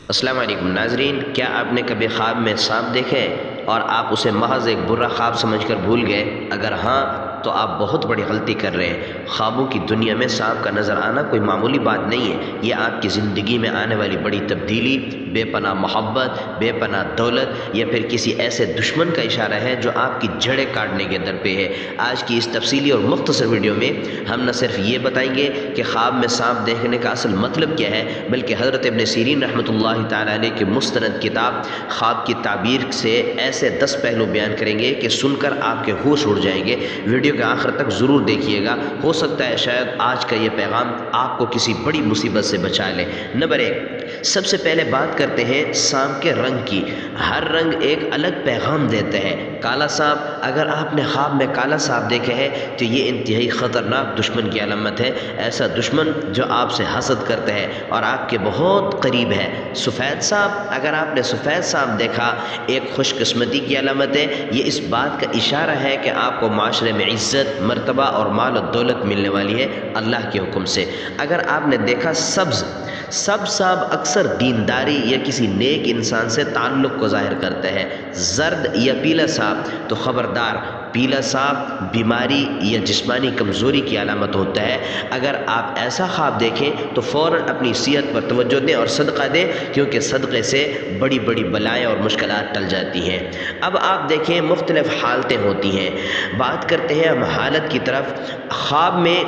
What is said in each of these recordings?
السلام علیکم ناظرین، کیا آپ نے کبھی خواب میں سانپ دیکھے اور آپ اسے محض ایک برا خواب سمجھ کر بھول گئے؟ اگر ہاں تو آپ بہت بڑی غلطی کر رہے ہیں۔ خوابوں کی دنیا میں سانپ کا نظر آنا کوئی معمولی بات نہیں ہے، یہ آپ کی زندگی میں آنے والی بڑی تبدیلی، بے پناہ محبت، بے پناہ دولت یا پھر کسی ایسے دشمن کا اشارہ ہے جو آپ کی جڑیں کاٹنے کے در پہ ہے۔ آج کی اس تفصیلی اور مختصر ویڈیو میں ہم نہ صرف یہ بتائیں گے کہ خواب میں سانپ دیکھنے کا اصل مطلب کیا ہے، بلکہ حضرت ابن سیرین رحمۃ اللہ تعالیٰ علیہ کی مستند کتاب خواب کی تعبیر سے ایسے 10 پہلو بیان کریں گے کہ سن کر آپ کے ہوش اڑ جائیں گے۔ ویڈیو کے آخر تک ضرور دیکھیے گا، ہو سکتا ہے شاید آج کا یہ پیغام آپ کو کسی بڑی مصیبت سے بچا لے۔ نمبر 1، سب سے پہلے بات کرتے ہیں سانپ کے رنگ کی۔ ہر رنگ ایک الگ پیغام دیتا ہے۔ کالا سانپ، اگر آپ نے خواب میں کالا سانپ دیکھے ہے تو یہ انتہائی خطرناک دشمن کی علامت ہے، ایسا دشمن جو آپ سے حسد کرتا ہے اور آپ کے بہت قریب ہے۔ سفید سانپ، اگر آپ نے سفید سانپ دیکھا، ایک خوش قسمتی کی علامت ہے، یہ اس بات کا اشارہ ہے کہ آپ کو معاشرے میں عزت، مرتبہ اور مال و دولت ملنے والی ہے اللہ کے حکم سے۔ اگر آپ نے دیکھا سبز سانپ اکثر دینداری یا کسی نیک انسان سے تعلق کو ظاہر کرتا ہے۔ زرد یا پیلا سانپ تو خبردار، پیلا سانپ بیماری یا جسمانی کمزوری کی علامت ہوتا ہے۔ اگر آپ ایسا خواب دیکھیں تو فوراً اپنی صحت پر توجہ دیں اور صدقہ دیں، کیونکہ صدقے سے بڑی بڑی بلائیں اور مشکلات ٹل جاتی ہیں۔ اب آپ دیکھیں مختلف حالتیں ہوتی ہیں، بات کرتے ہیں ہم حالت کی طرف۔ خواب میں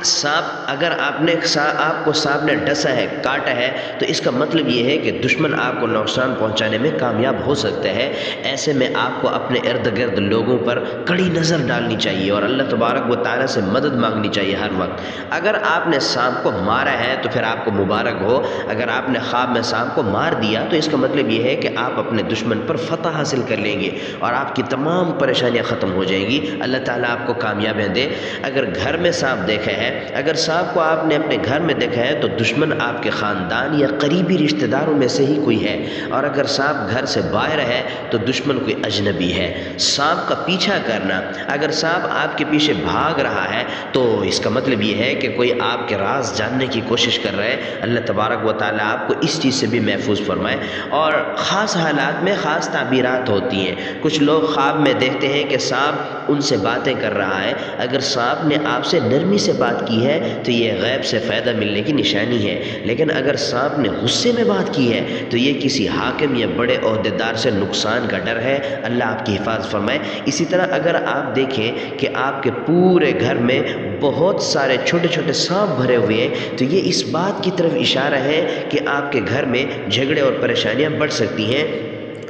سانپ، اگر آپ کو سانپ نے ڈسا ہے، کاٹا ہے، تو اس کا مطلب یہ ہے کہ دشمن آپ کو نقصان پہنچانے میں کامیاب ہو سکتا ہے۔ ایسے میں آپ کو اپنے ارد گرد لوگوں پر کڑی نظر ڈالنی چاہیے اور اللہ تبارک و تعالیٰ سے مدد مانگنی چاہیے ہر وقت۔ اگر آپ نے سانپ کو مارا ہے تو پھر آپ کو مبارک ہو۔ اگر آپ نے خواب میں سانپ کو مار دیا تو اس کا مطلب یہ ہے کہ آپ اپنے دشمن پر فتح حاصل کر لیں گے اور آپ کی تمام پریشانیاں ختم ہو جائیں گی۔ اللہ تعالیٰ آپ کو کامیابیاں دے۔ اگر گھر میں سانپ دیکھا ہے، اگر سانپ کو آپ نے اپنے گھر میں دیکھا ہے تو دشمن آپ کے خاندان یا قریبی رشتہ داروں میں سے ہی کوئی ہے، اور اگر سانپ گھر سے باہر ہے تو دشمن کوئی اجنبی ہے۔ سانپ کا پیچھا کرنا، اگر سانپ آپ کے پیچھے بھاگ رہا ہے تو اس کا مطلب یہ ہے کہ کوئی آپ کے راز جاننے کی کوشش کر رہا ہے۔ اللہ تبارک و تعالیٰ آپ کو اس چیز سے بھی محفوظ فرمائے۔ اور خاص حالات میں خاص تعبیرات ہوتی ہیں۔ کچھ لوگ خواب میں دیکھتے ہیں کہ سانپ ان سے باتیں کر رہا ہے۔ اگر سانپ نے آپ سے نرمی سے بات کی ہے تو یہ غیب سے فائدہ ملنے کی نشانی ہے، لیکن اگر سانپ نے غصے میں بات کی ہے تو یہ کسی حاکم یا بڑے عہدیدار سے نقصان کا ڈر ہے۔ اللہ آپ کی حفاظت فرمائے۔ اسی طرح اگر آپ دیکھیں کہ آپ کے پورے گھر میں بہت سارے چھوٹے چھوٹے سانپ بھرے ہوئے ہیں تو یہ اس بات کی طرف اشارہ ہے کہ آپ کے گھر میں جھگڑے اور پریشانیاں بڑھ سکتی ہیں۔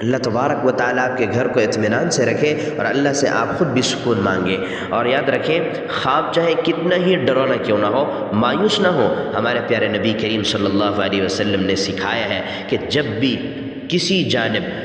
اللہ تبارک و تعالیٰ آپ کے گھر کو اطمینان سے رکھے اور اللہ سے آپ خود بھی سکون مانگیں۔ اور یاد رکھیں، خواب چاہے کتنا ہی ڈرانا کیوں نہ ہو، مایوس نہ ہو۔ ہمارے پیارے نبی کریم صلی اللہ علیہ وسلم نے سکھایا ہے کہ جب بھی کسی جانب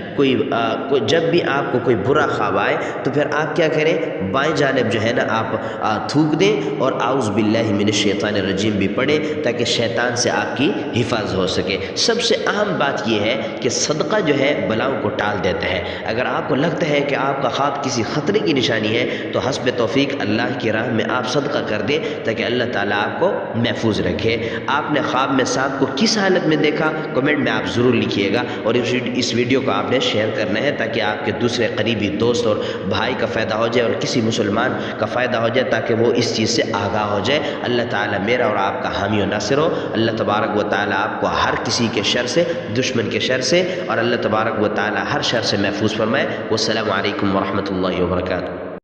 جب بھی آپ کو کوئی برا خواب آئے تو پھر آپ کیا کریں، بائیں جانب جو ہے نا آپ تھوک دیں اور اعوذ باللہ من الشیطان الرجیم بھی پڑھیں تاکہ شیطان سے آپ کی حفاظت ہو سکے۔ سب سے اہم بات یہ ہے کہ صدقہ جو ہے بلاؤں کو ٹال دیتا ہے۔ اگر آپ کو لگتا ہے کہ آپ کا خواب کسی خطرے کی نشانی ہے تو حسب توفیق اللہ کی راہ میں آپ صدقہ کر دیں تاکہ اللہ تعالیٰ آپ کو محفوظ رکھے۔ آپ نے خواب میں سانپ کو کس حالت میں دیکھا، کمنٹ میں آپ ضرور لکھیے گا، اور اس ویڈیو کو آپ نے شیئر کرنا ہے تاکہ آپ کے دوسرے قریبی دوست اور بھائی کا فائدہ ہو جائے اور کسی مسلمان کا فائدہ ہو جائے تاکہ وہ اس چیز سے آگاہ ہو جائے۔ اللہ تعالیٰ میرا اور آپ کا حامی و ناصر ہو۔ اللہ تبارک و تعالیٰ آپ کو ہر کسی کے شر سے، دشمن کے شر سے، اور اللہ تبارک و تعالیٰ ہر شر سے محفوظ فرمائے۔ والسلام علیکم ورحمۃ اللہ وبرکاتہ۔